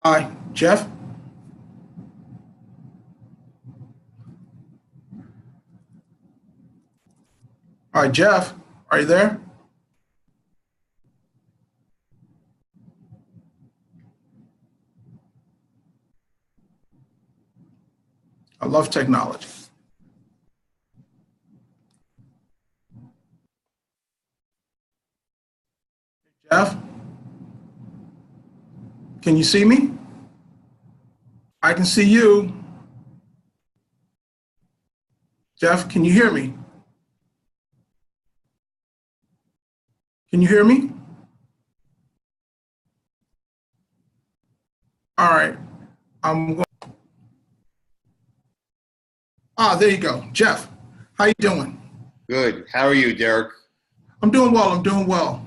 Hi, Jeff. Hi, Jeff. Are you there? I love technology. Jeff, can you see me? I can see you. Jeff, can you hear me? Can you hear me? All right. I'm going. There you go. Jeff, how you doing? Good. How are you, Derek? I'm doing well. I'm doing well.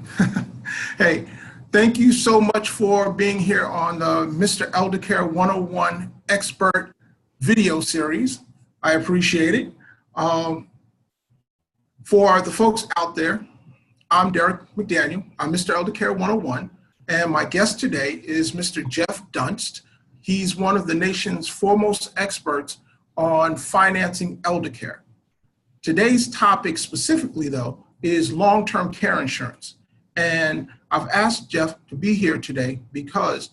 Hey, thank you so much for being here on the Mr. Eldercare 101 Expert video series. I appreciate it. Um, for the folks out there, I'm Derek McDaniel. I'm Mr. Eldercare 101, and my guest today is Mr. Jeff Dunst. He's one of the nation's foremost experts on financing eldercare. Today's topic specifically, though, is long-term care insurance. And I've asked Jeff to be here today because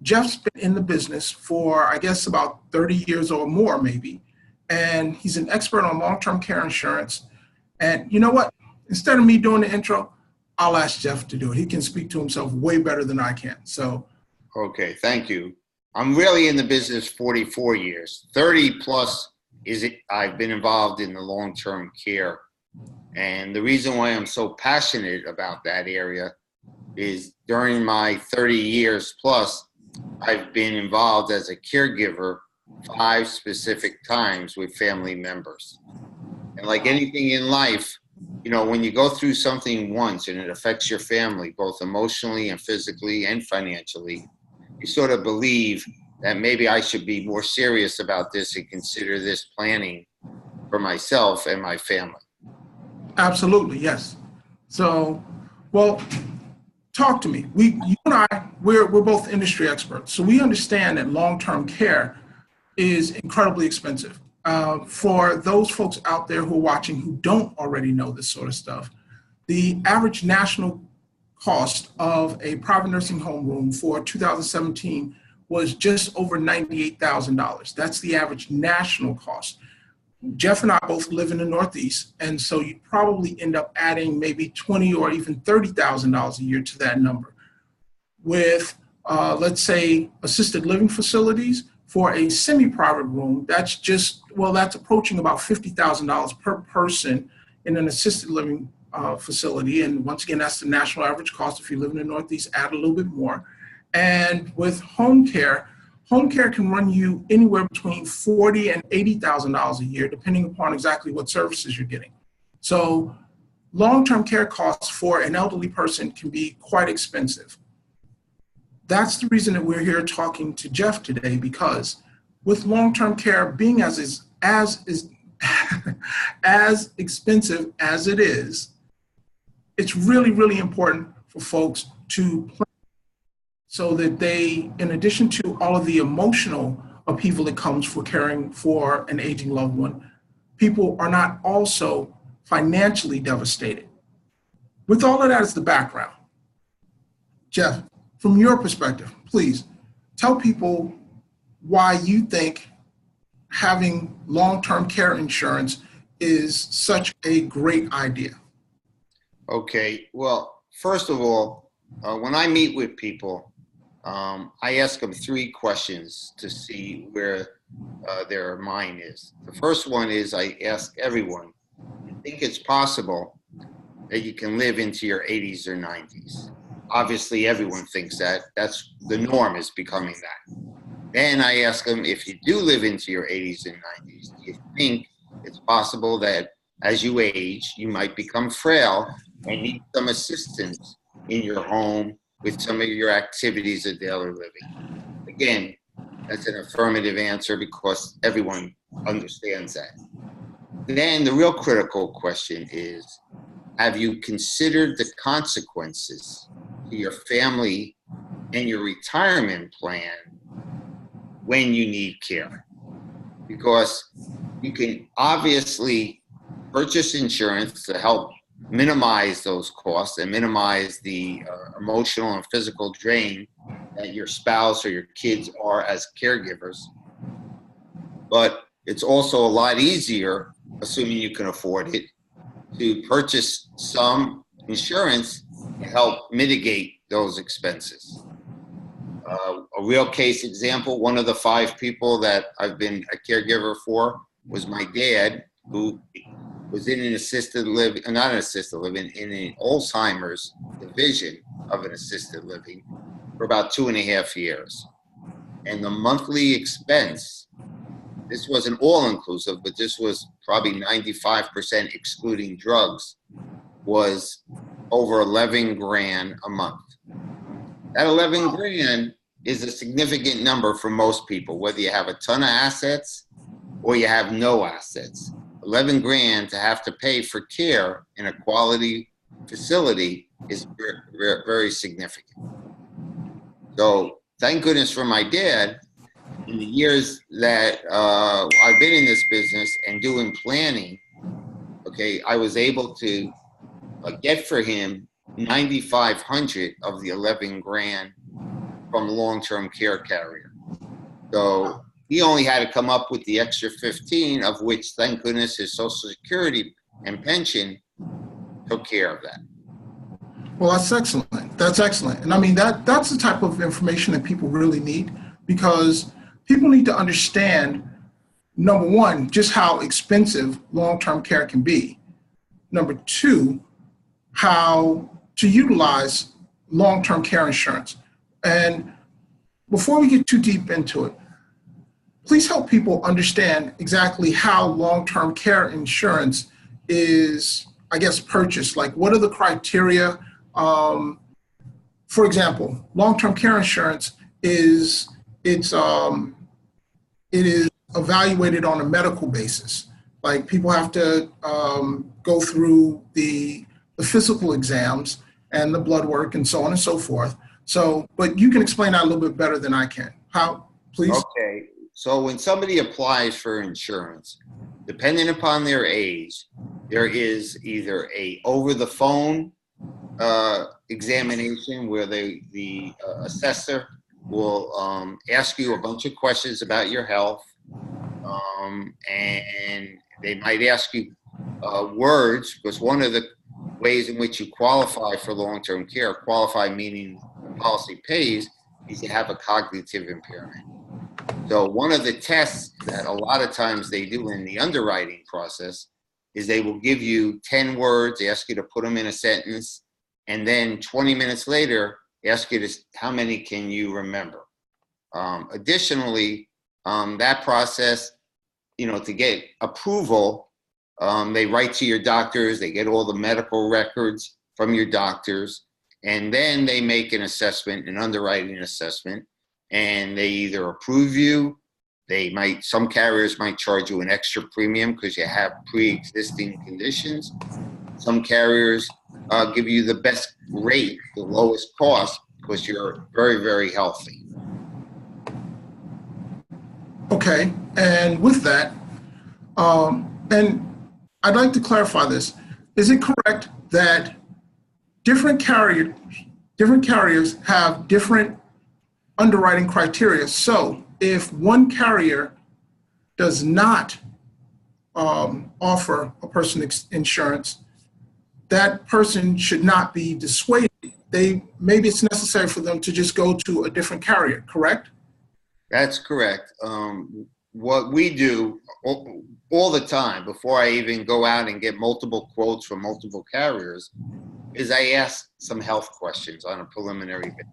Jeff's been in the business for, I guess, about 30 years or more, maybe. And he's an expert on long-term care insurance. And you know what? Instead of me doing the intro, I'll ask Jeff to do it. He can speak to himself way better than I can. So, Okay, thank you. I'm really in the business 44 years. 30 plus I've been involved in the long-term care. And the reason why I'm so passionate about that area is during my 30 years plus, I've been involved as a caregiver 5 specific times with family members. And like anything in life, when you go through something once and it affects your family, both emotionally and physically and financially, you sort of believe that maybe I should be more serious about this and consider this planning for myself and my family. absolutely, yes. So, well, talk to me. You and we're both industry experts, so we understand that long-term care is incredibly expensive. For those folks out there who are watching who don't already know this sort of stuff, the average national cost of a private nursing home room for 2017 was just over $98,000. That's the average national cost. Jeff and I both live in the Northeast, and so you'd probably end up adding maybe 20 or even $30,000 a year to that number. With, let's say, assisted living facilities, for a semi-private room, that's approaching about $50,000 per person in an assisted living facility. And once again, that's the national average cost. If you live in the Northeast, add a little bit more. And with home care can run you anywhere between $40,000 and $80,000 a year, depending upon exactly what services you're getting. So long-term care costs for an elderly person can be quite expensive. That's the reason that we're here talking to Jeff today, because with long-term care being as as expensive as it is, it's really, really important for folks to plan so that they, in addition to all of the emotional upheaval that comes for caring for an aging loved one, people are not also financially devastated. With all of that as the background, Jeff, from your perspective, please tell people why you think having long-term care insurance is such a great idea. Okay, well, first of all, when I meet with people, I ask them 3 questions to see where their mind is. The first one is I ask everyone, you think it's possible that you can live into your 80s or 90s? Obviously, everyone thinks that. That's the norm, is becoming that. Then I ask them, if you do live into your 80s and 90s, do you think it's possible that as you age, you might become frail and need some assistance in your home with some of your activities of daily living? Again, that's an affirmative answer because everyone understands that. Then the real critical question is, have you considered the consequences to your family and your retirement plan when you need care. Because you can obviously purchase insurance to help minimize those costs and minimize the emotional and physical drain that your spouse or your kids are as caregivers. But it's also a lot easier, assuming you can afford it, to purchase some insurance to help mitigate those expenses. A real case example, one of the 5 people that I've been a caregiver for was my dad, who was in an assisted living, not an assisted living, in an Alzheimer's division of an assisted living for about 2.5 years. And the monthly expense, this wasn't all-inclusive, but this was probably 95% excluding drugs, was over 11 grand a month. That 11 grand is a significant number for most people, whether you have a ton of assets or you have no assets. 11 grand to have to pay for care in a quality facility is very, very significant. So thank goodness for my dad. In the years that I've been in this business and doing planning, okay, I was able to get for him 9,500 of the 11 grand from long-term care carrier. So he only had to come up with the extra 15, of which, thank goodness, his Social Security and pension took care of that. Well, that's excellent. That's excellent. And I mean, that's the type of information that people really need, because people need to understand, number one, just how expensive long-term care can be. Number two, how to utilize long-term care insurance. And before we get too deep into it, please help people understand exactly how long-term care insurance is, I guess, purchased. Like, what are the criteria? For example, long-term care insurance it is evaluated on a medical basis. Like, people have to go through the physical exams and the blood work and so on and so forth. So, but you can explain that a little bit better than I can. How, please? Okay. So when somebody applies for insurance, depending upon their age, there is either a over-the-phone examination where the assessor will ask you a bunch of questions about your health, and they might ask you words, because one of the ways in which you qualify for long-term care, qualify meaning the policy pays, is you have a cognitive impairment. So one of the tests that a lot of times they do in the underwriting process is they will give you 10 words, ask you to put them in a sentence, and then 20 minutes later, ask you to, how many can you remember? Additionally, that process, to get approval, they write to your doctors, they get all the medical records from your doctors, and then they make an assessment, an underwriting assessment, and they either approve you, some carriers might charge you an extra premium because you have pre-existing conditions. Some carriers give you the best rate, the lowest cost, because you're very, very healthy. Okay, and with that, and I'd like to clarify this. Is it correct that different carriers have different underwriting criteria? So if one carrier does not offer a person insurance, that person should not be dissuaded. Maybe it's necessary for them to just go to a different carrier, correct? That's correct. What we do all the time, before I even go out and get multiple quotes from multiple carriers, is I ask some health questions on a preliminary basis.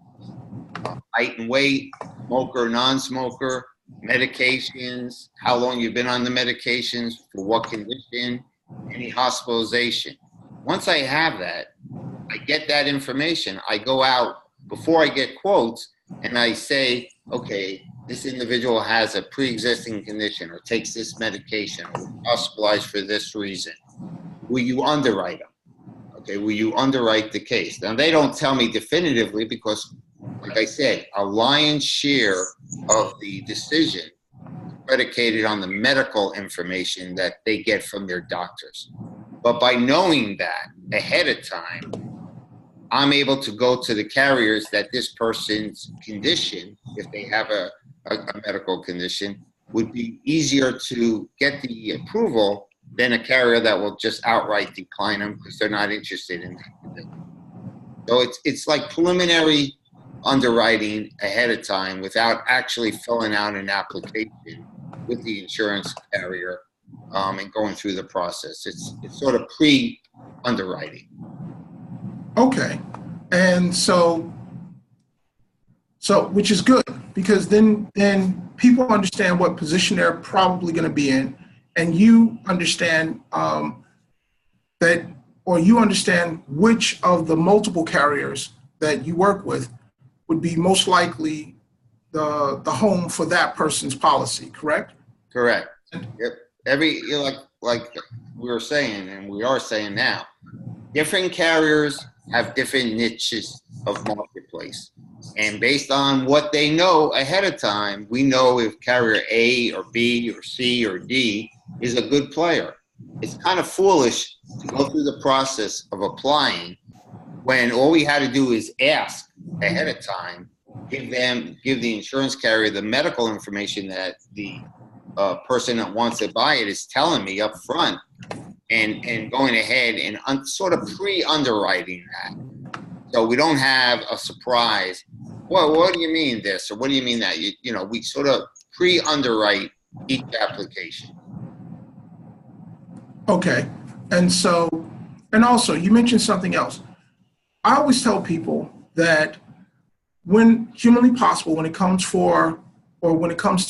Height and weight, smoker, non-smoker, medications, how long you've been on the medications, for what condition, any hospitalization. Once I have that, I get that information. I go out before I get quotes and I say, okay, this individual has a pre-existing condition or takes this medication or hospitalized for this reason. Will you underwrite them? Okay, will you underwrite the case? Now, they don't tell me definitively because like I said, a lion's share of the decision is predicated on the medical information that they get from their doctors. But by knowing that ahead of time, I'm able to go to the carriers that this person's condition, if they have a medical condition, would be easier to get the approval than a carrier that will just outright decline them because they're not interested in that. So it's like preliminary underwriting ahead of time without actually filling out an application with the insurance carrier and going through the process. It's sort of pre-underwriting. Okay. And so which is good, because then people understand what position they're probably going to be in, and you understand you understand which of the multiple carriers that you work with would be most likely the home for that person's policy, correct? Correct. Yep. Like we were saying, and we are saying now, different carriers have different niches of marketplace. And based on what they know ahead of time, we know if carrier A or B or C or D is a good player. It's kind of foolish to go through the process of applying when all we had to do is ask ahead of time, give the insurance carrier the medical information that the person that wants to buy it is telling me up front, and going ahead and sort of pre-underwriting that. So we don't have a surprise. Well, what do you mean this? Or what do you mean that? We sort of pre-underwrite each application. Okay. And also you mentioned something else. I always tell people that when humanly possible, when it comes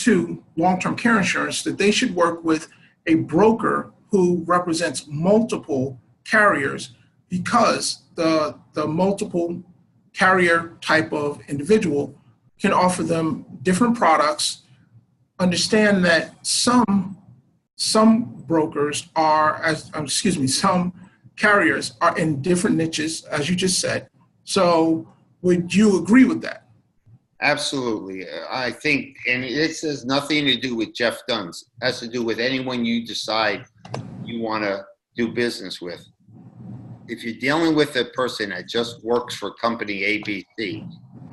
to long-term care insurance, that they should work with a broker who represents multiple carriers, because the multiple carrier type of individual can offer them different products. Understand that some carriers are in different niches, as you just said. So would you agree with that? Absolutely. I think, and it has nothing to do with Jeff Dunst. It has to do with anyone you decide you want to do business with. If you're dealing with a person that just works for company ABC,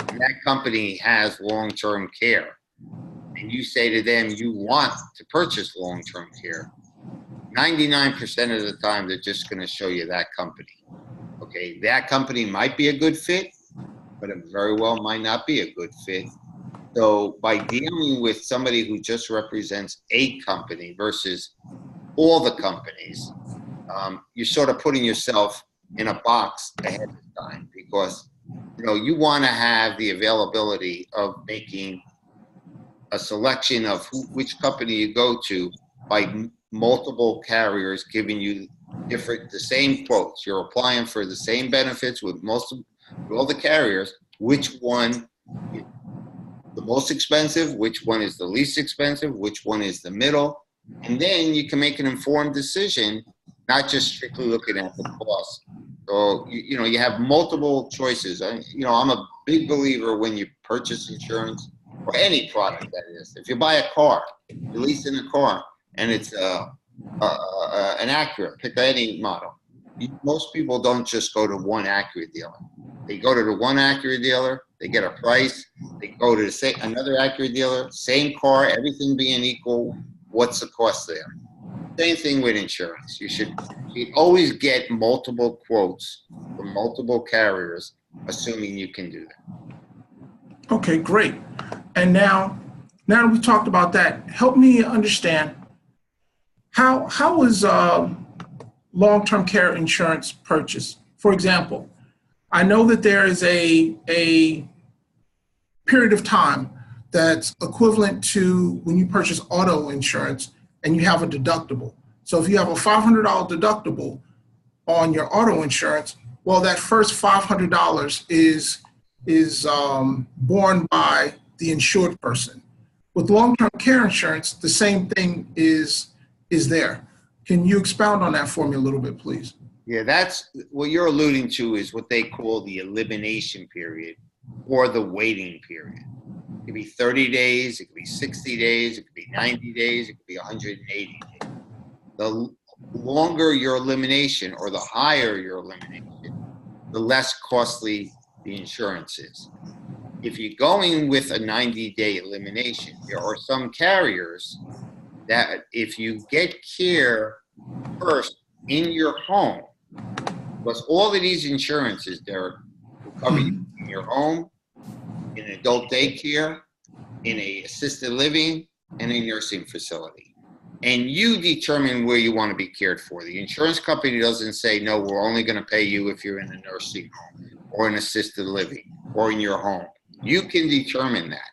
and that company has long-term care, and you say to them you want to purchase long-term care, 99% of the time they're just going to show you that company. Okay, that company might be a good fit, but it very well might not be a good fit. So by dealing with somebody who just represents a company versus all the companies, you're sort of putting yourself in a box ahead of time, because you want to have the availability of making a selection of which company you go to by multiple carriers giving you the same quotes. You're applying for the same benefits with all the carriers. Which one is the most expensive? Which one is the least expensive? Which one is the middle? And then you can make an informed decision, not just strictly looking at the cost. So you have multiple choices. I'm a big believer when you purchase insurance, or any product, that is. If you buy a car, you're leasing a car, and it's an Acura, pick any model. Most people don't just go to one Acura dealer. They go to the one Acura dealer, they get a price, they go to another Acura dealer, same car, everything being equal, what's the cost there? Same thing with insurance. You should always get multiple quotes from multiple carriers, assuming you can do that. Okay, great. And now that we talked about that, help me understand how is long-term care insurance purchased? For example, I know that there is a period of time that's equivalent to when you purchase auto insurance and you have a deductible. So if you have a $500 deductible on your auto insurance, well, that first $500 is borne by the insured person. With long-term care insurance, the same thing is there. Can you expound on that for me a little bit, please? Yeah, that's what you're alluding to, is what they call the elimination period. or the waiting period. It could be 30 days, it could be 60 days, it could be 90 days, it could be 180 days. The longer your elimination or the higher your elimination, the less costly the insurance is. If you're going with a 90-day elimination, there are some carriers that if you get care first in your home, because all of these insurances, they're cover you in your home, in adult daycare, in a assisted living, and a nursing facility. And you determine where you want to be cared for. The insurance company doesn't say, no, we're only going to pay you if you're in a nursing home or an assisted living or in your home. You can determine that.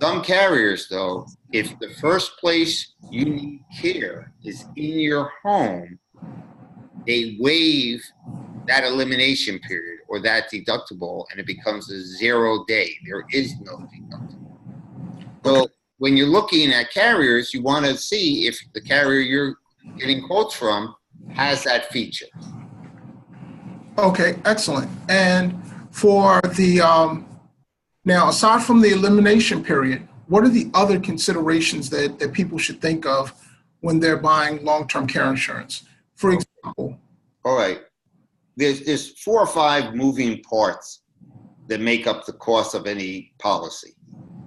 Some carriers, though, if the first place you need care is in your home, they waive that elimination period or that deductible, and it becomes a 0 day. There is no deductible. So when you're looking at carriers, you want to see if the carrier you're getting quotes from has that feature. Okay, excellent. And for the, now aside from the elimination period, what are the other considerations that people should think of when they're buying long-term care insurance? For example. All right. There's 4 or 5 moving parts that make up the cost of any policy.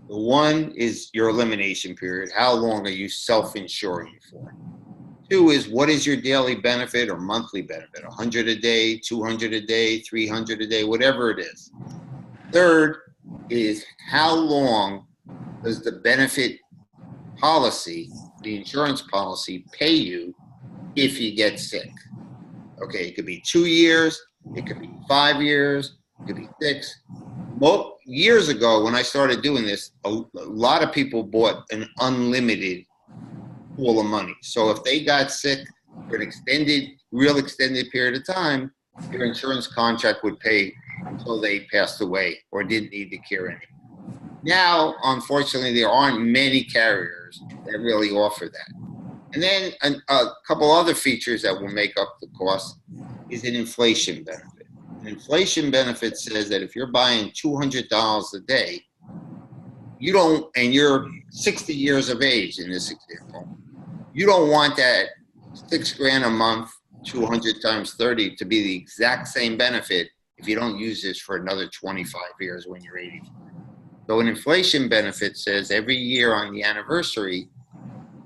The one is your elimination period. How long are you self-insuring for? 2 is what is your daily benefit or monthly benefit? 100 a day, 200 a day, 300 a day, whatever it is. 3rd is how long does the benefit policy, the insurance policy, pay you if you get sick? Okay, it could be 2 years, it could be 5 years, it could be 6. Years ago, when I started doing this, a lot of people bought an unlimited pool of money. So if they got sick for an real extended period of time, their insurance contract would pay until they passed away or didn't need the care anymore. Now, unfortunately, there aren't many carriers that really offer that. And then a couple other features that will make up the cost is an inflation benefit. An inflation benefit says that if you're buying $200 a day, you don't, and you're 60 years of age in this example, you don't want that $6,000 a month, 200 times 30 to be the exact same benefit if you don't use this for another 25 years when you're 85. So an inflation benefit says every year on the anniversary,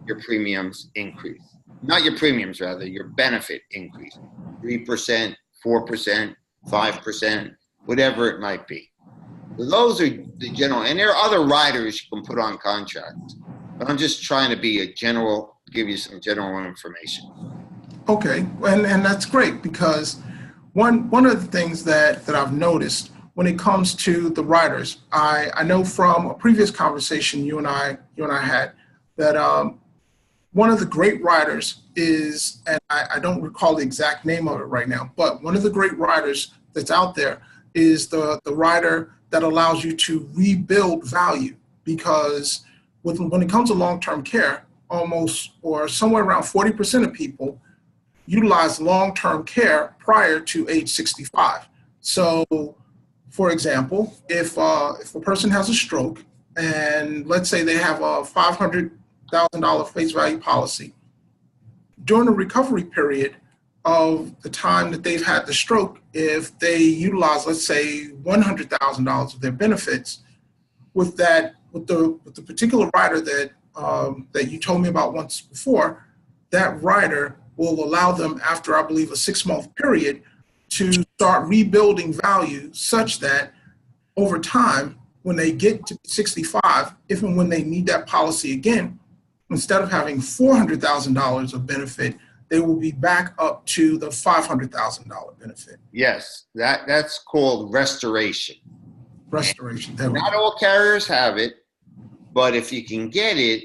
your premiums increase. Not your premiums, rather, your benefit increase. 3%, 4%, 5%, whatever it might be. So those are the general, and there are other riders you can put on contracts. But I'm just trying to be give you some general information. Okay, and that's great, because one of the things that I've noticed when it comes to the riders, I know from a previous conversation you and I had that one of the great riders is, and I don't recall the exact name of it right now, but one of the great riders that's out there is the rider that allows you to rebuild value, because when it comes to long-term care, almost or somewhere around 40% of people utilize long-term care prior to age 65. So, for example, if a person has a stroke and let's say they have a $500,000 face value policy, during the recovery period of the time that they've had the stroke, if they utilize, let's say, $100,000 of their benefits, with the particular rider that you told me about once before, that rider will allow them, after I believe a 6-month period, to start rebuilding value such that over time, when they get to 65, if and when they need that policy again, instead of having $400,000 of benefit, they will be back up to the $500,000 benefit. Yes, that's called restoration. Restoration. Not all carriers have it, but if you can get it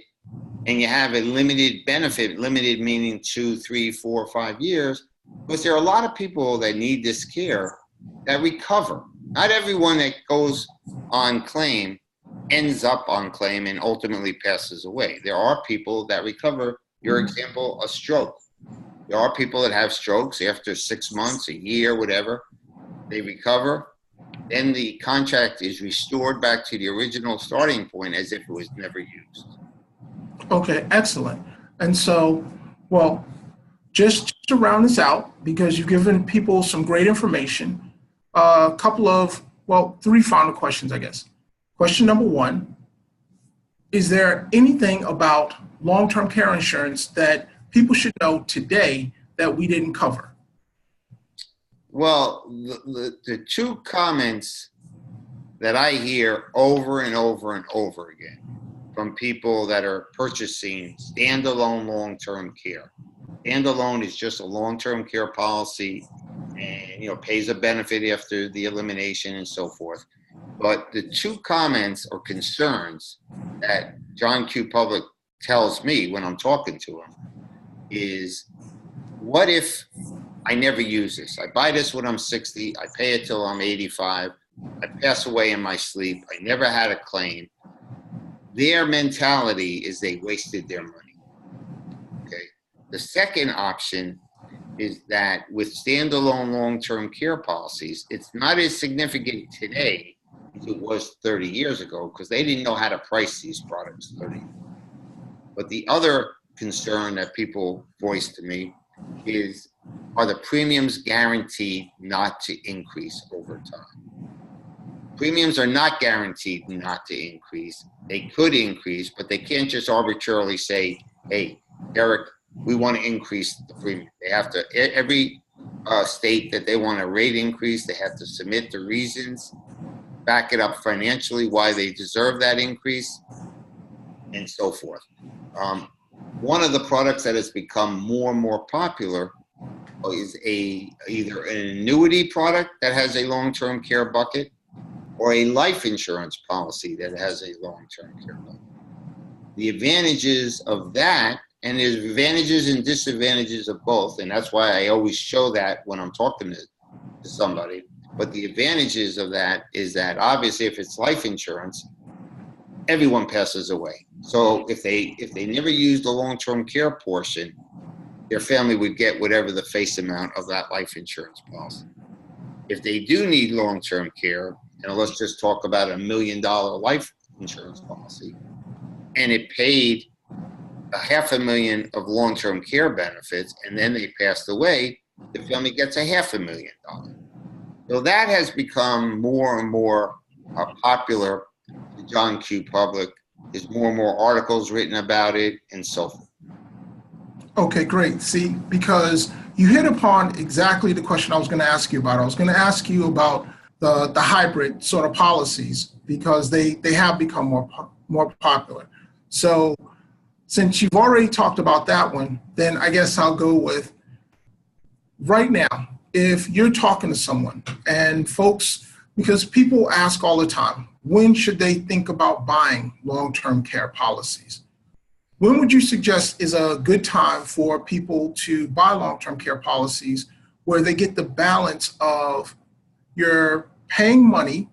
and you have a limited benefit, limited meaning 2, 3, 4, 5 years, because there are a lot of people that need this care that recover. Not everyone that goes on claim ends up on claim and ultimately passes away. There are people that recover. Your example, a stroke. There are people that have strokes after 6 months, a year, whatever. They recover. then the contract is restored back to the original starting point as if it was never used. Okay, excellent. And so, well, just to round this out, because you've given people some great information, a couple of, well, three final questions, I guess. Question number one, is there anything about long-term care insurance that people should know today that we didn't cover? Well, the two comments that I hear over and over and over again from people that are purchasing standalone long-term care. Standalone is just a long-term care policy and, pays a benefit after the elimination and so forth. But the two comments or concerns that John Q. Public tells me when I'm talking to him is, what if I never use this? I buy this when I'm 60, I pay it till I'm 85, I pass away in my sleep, I never had a claim. Their mentality is they wasted their money. Okay. The second option is that with standalone long-term care policies, it's not as significant today as it was 30 years ago because they didn't know how to price these products 30 years ago. But the other concern that people voice to me is, are the premiums guaranteed not to increase over time? Premiums are not guaranteed not to increase. They could increase, but they can't just arbitrarily say, hey, Eric, we want to increase the premium. They have to, every state that they want a rate increase, they have to submit the reasons, back it up financially why they deserve that increase, and so forth. One of the products that has become more and more popular is either an annuity product that has a long-term care bucket or a life insurance policy that has a long-term care bucket. The advantages of that, and there's advantages and disadvantages of both, and that's why I always show that when I'm talking to somebody. But the advantages of that is that obviously if it's life insurance, everyone passes away. So if they never use the long-term care portion, their family would get whatever the face amount of that life insurance policy. If they do need long-term care, and let's just talk about $1 million life insurance policy, and it paid $500,000 of long-term care benefits, and then they passed away, the family gets $500,000. So that has become more and more popular. The John Q. Public, there's more and more articles written about it, and so forth. Okay, great. See, because you hit upon exactly the question I was going to ask you about. I was going to ask you about the hybrid sort of policies because they have become more popular. So since you've already talked about that one, then I guess I'll go with right now. If you're talking to someone and folks, because people ask all the time, when should they think about buying long-term care policies? When would you suggest is a good time for people to buy long-term care policies where they get the balance of you're paying money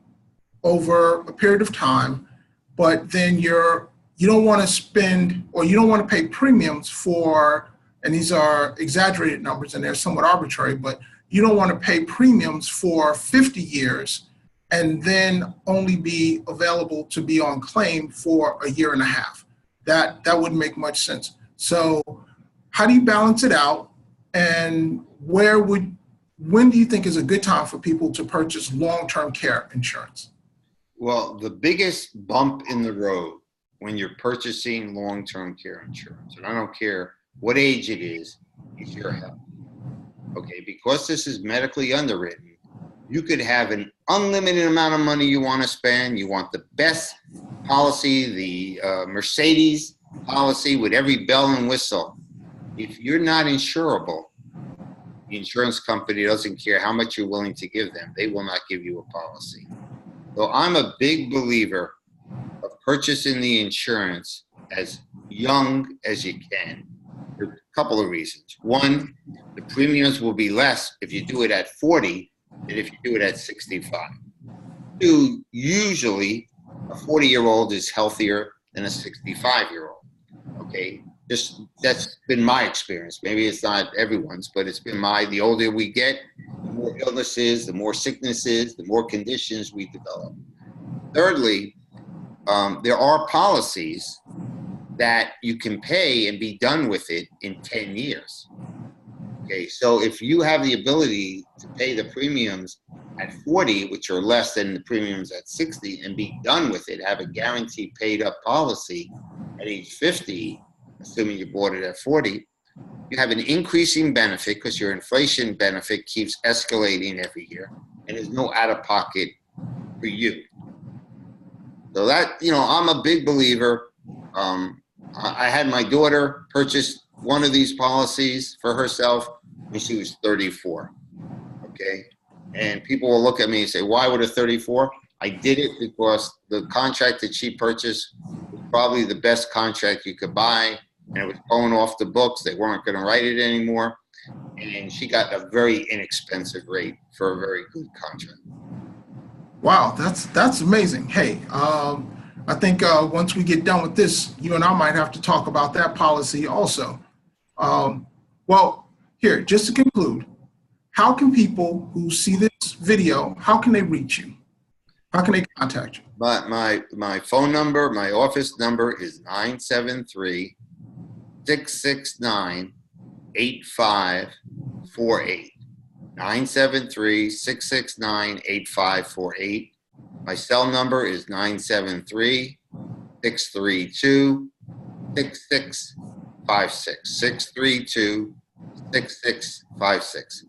over a period of time, but then you don't want to spend or you don't want to pay premiums for, and these are exaggerated numbers and they're somewhat arbitrary, but you don't want to pay premiums for 50 years and then only be available to be on claim for a year and a half. That wouldn't make much sense. So how do you balance it out? And when do you think is a good time for people to purchase long-term care insurance? Well, the biggest bump in the road when you're purchasing long-term care insurance, and I don't care what age it is your health. Okay, because this is medically underwritten, you could have an unlimited amount of money you want to spend. You want the best policy, the Mercedes policy with every bell and whistle. If you're not insurable, the insurance company doesn't care how much you're willing to give them. They will not give you a policy. So I'm a big believer of purchasing the insurance as young as you can. For a couple of reasons. One, the premiums will be less if you do it at 40 than if you do it at 65. Two, usually a 40-year-old is healthier than a 65-year-old. Okay, that's been my experience. Maybe it's not everyone's, but it's been the older we get, the more more illnesses, the more sicknesses, the more conditions we develop. Thirdly, there are policies that you can pay and be done with it in 10 years. Okay, so if you have the ability to pay the premiums at 40, which are less than the premiums at 60, and be done with it, have a guaranteed paid up policy at age 50, assuming you bought it at 40, you have an increasing benefit because your inflation benefit keeps escalating every year, and there's no out of pocket for you. So that, I'm a big believer. I had my daughter purchase one of these policies for herself when she was 34. Okay. And people will look at me and say, why would a 34? I did it because the contract that she purchased was probably the best contract you could buy. And it was going off the books. They weren't going to write it anymore. And she got a very inexpensive rate for a very good contract. Wow, that's amazing. Hey, I think once we get done with this, you and I might have to talk about that policy also. Well, here, just to conclude, how can people who see this video, how can they reach you? How can they contact you? My phone number, my office number is 973-669-8548. 973-669-8548. My cell number is 973-632-6656. 632-6656.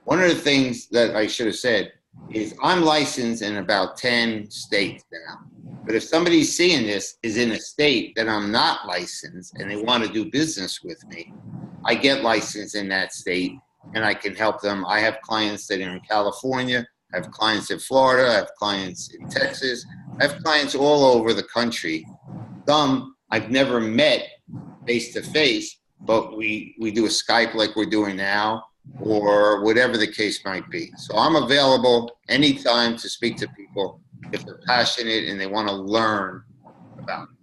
One of the things that I should have said is I'm licensed in about 10 states now. But if somebody seeing this is in a state that I'm not licensed and they want to do business with me, I get licensed in that state and I can help them. I have clients that are in California. I have clients in Florida. I have clients in Texas. I have clients all over the country. Some I've never met face to face, but we do a Skype like we're doing now, or whatever the case might be. So I'm available anytime to speak to people if they're passionate and they want to learn about it.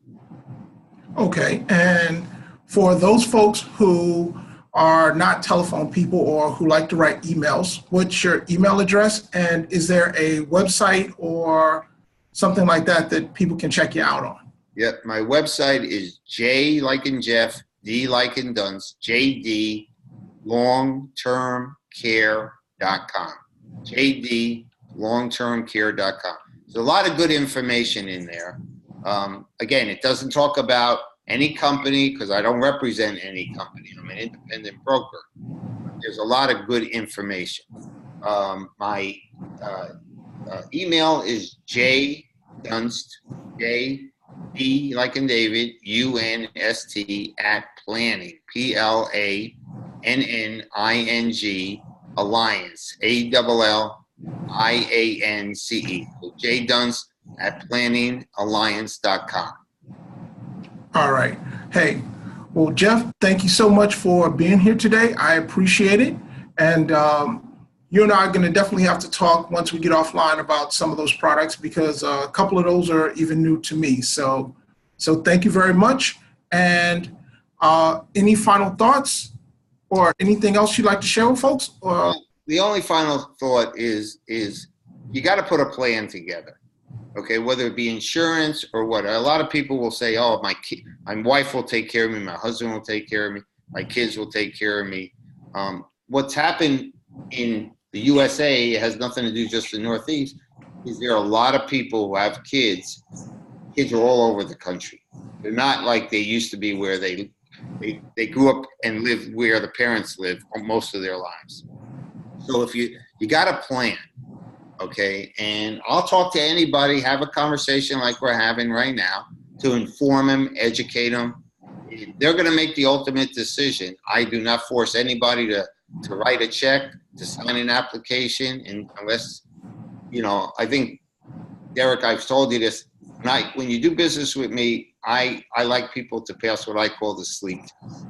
Okay, and for those folks who are not telephone people or who like to write emails, what's your email address? And is there a website or something like that that people can check you out on? Yep, my website is J like in Jeff, D like in Dunst, jdlongtermcare.com. jdlongtermcare.com. There's a lot of good information in there. Again, it doesn't talk about any company because I don't represent any company. I'm an independent broker. There's a lot of good information. My email is jdunst, J-D like in David, U-N-S-T @planning, Planning, Alliance, ALLIANCE. So jdunst @planningalliance.com. All right. Hey, well, Jeff, thank you so much for being here today. I appreciate it. And you and I are going to definitely have to talk once we get offline about some of those products because a couple of those are even new to me. So thank you very much. And any final thoughts or anything else you'd like to share with folks? The only final thought is you got to put a plan together. Okay, whether it be insurance or what. A lot of people will say, oh, my wife will take care of me, my husband will take care of me, my kids will take care of me. What's happened in the USA has nothing to do just the Northeast, is there are a lot of people who have kids. Kids are all over the country. They're not like they used to be where they grew up and lived where the parents lived most of their lives. So if you got a plan, okay, and I'll talk to anybody, have a conversation like we're having right now to inform them, educate them. They're going to make the ultimate decision. I do not force anybody to write a check, to sign an application, and unless, I think, Derek, I've told you this, when you do business with me, I like people to pass what I call the sleep test.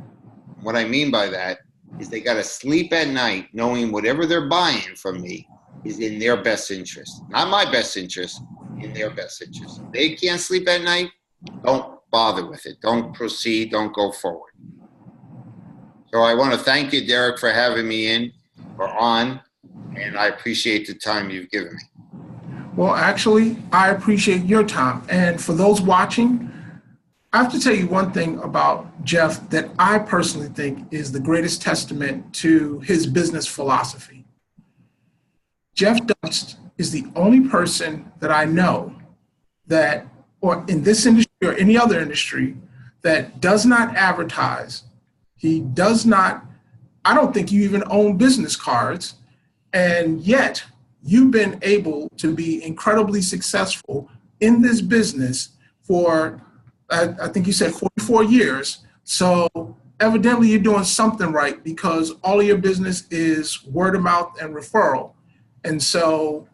What I mean by that is they got to sleep at night knowing whatever they're buying from me is in their best interest. Not my best interest, in their best interest. If they can't sleep at night, don't bother with it. Don't proceed. Don't go forward. So I want to thank you, Derek, for having me on. and I appreciate the time you've given me. Well, actually, I appreciate your time. And for those watching, I have to tell you one thing about Jeff that I personally think is the greatest testament to his business philosophy. Jeff Dunst is the only person that I know that, or in this industry or any other industry, that does not advertise. He does not, I don't think you even own business cards, and yet you've been able to be incredibly successful in this business for, I think you said 44 years. So evidently you're doing something right because all of your business is word of mouth and referral. And so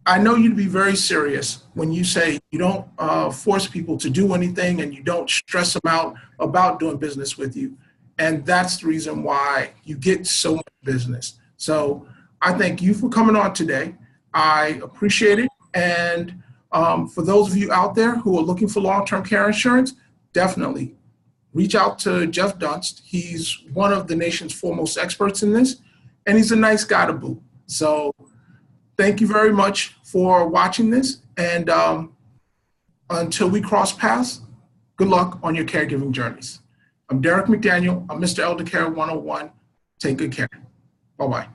I know you to be very serious when you say you don't force people to do anything and you don't stress them out about doing business with you. And that's the reason why you get so much business. So I thank you for coming on today. I appreciate it. And for those of you out there who are looking for long-term care insurance, definitely reach out to Jeff Dunst. He's one of the nation's foremost experts in this, and he's a nice guy to boot. So thank you very much for watching this. And until we cross paths, good luck on your caregiving journeys. I'm Derek McDaniel. I'm Mr. Eldercare 101. Take good care. Bye-bye.